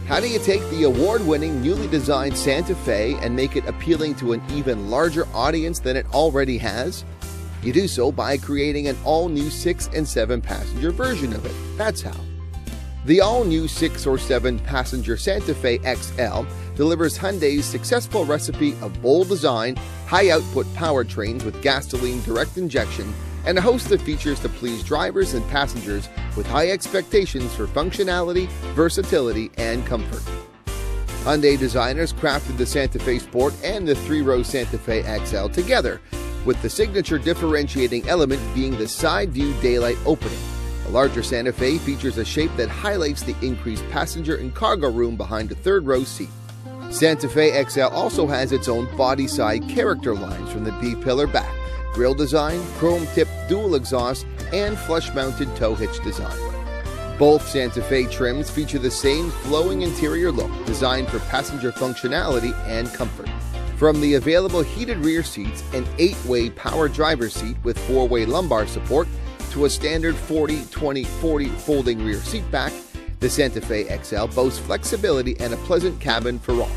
How do you take the award-winning, newly designed Santa Fe and make it appealing to an even larger audience than it already has? You do so by creating an all-new 6 and 7 passenger version of it. That's how. The all-new 6 or 7 passenger Santa Fe XL delivers Hyundai's successful recipe of bold design, high-output powertrains with gasoline direct injection, and a host of features to please drivers and passengers with high expectations for functionality, versatility, and comfort. Hyundai designers crafted the Santa Fe Sport and the 3-row Santa Fe XL together, with the signature differentiating element being the side view daylight opening. The larger Santa Fe features a shape that highlights the increased passenger and cargo room behind the 3rd-row seat. Santa Fe XL also has its own body side character lines from the B-pillar back, grille design, chrome-tipped dual exhaust, and flush-mounted tow hitch design. Both Santa Fe trims feature the same flowing interior look designed for passenger functionality and comfort. From the available heated rear seats, an 8-way power driver's seat with 4-way lumbar support, to a standard 40-20-40 folding rear seat back, the Santa Fe XL boasts flexibility and a pleasant cabin for all.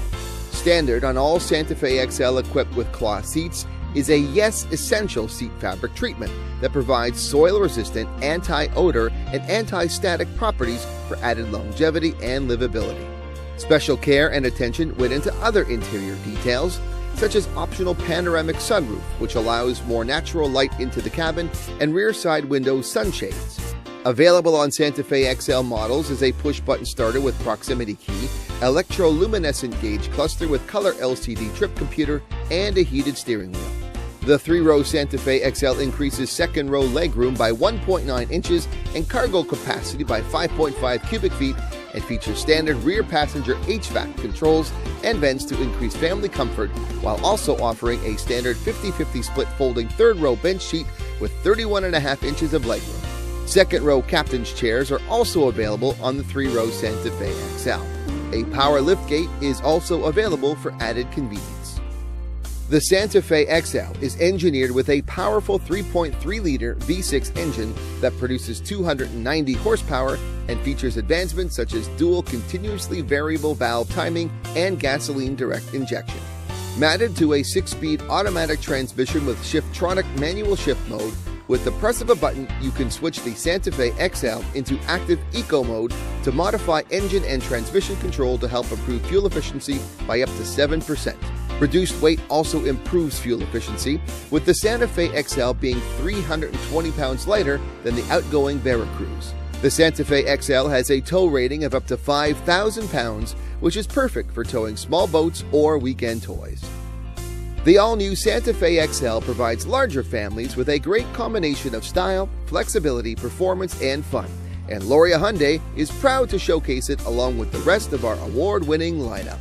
Standard on all Santa Fe XL equipped with cloth seats is a Yes Essential seat fabric treatment that provides soil-resistant, anti-odor, and anti-static properties for added longevity and livability. Special care and attention went into other interior details, such as optional panoramic sunroof, which allows more natural light into the cabin, and rear side window sunshades. Available on Santa Fe XL models is a push-button starter with proximity key, electroluminescent gauge cluster with color LCD trip computer, and a heated steering wheel. The 3-row Santa Fe XL increases 2nd-row legroom by 1.9 inches and cargo capacity by 5.5 cubic feet, and features standard rear passenger HVAC controls and vents to increase family comfort, while also offering a standard 50-50 split folding 3rd-row bench seat with 31.5 inches of legroom. 2nd-row captain's chairs are also available on the 3-row Santa Fe XL. A power liftgate is also available for added convenience. The Santa Fe XL is engineered with a powerful 3.3-liter V6 engine that produces 290 horsepower and features advancements such as dual continuously variable valve timing and gasoline direct injection. Matted to a 6-speed automatic transmission with Shiftronic manual shift mode, with the press of a button, you can switch the Santa Fe XL into active eco mode to modify engine and transmission control to help improve fuel efficiency by up to 7%. Reduced weight also improves fuel efficiency, with the Santa Fe XL being 320 pounds lighter than the outgoing Veracruz. The Santa Fe XL has a tow rating of up to 5,000 pounds, which is perfect for towing small boats or weekend toys. The all-new Santa Fe XL provides larger families with a great combination of style, flexibility, performance, and fun, and Loria Hyundai is proud to showcase it along with the rest of our award-winning lineup.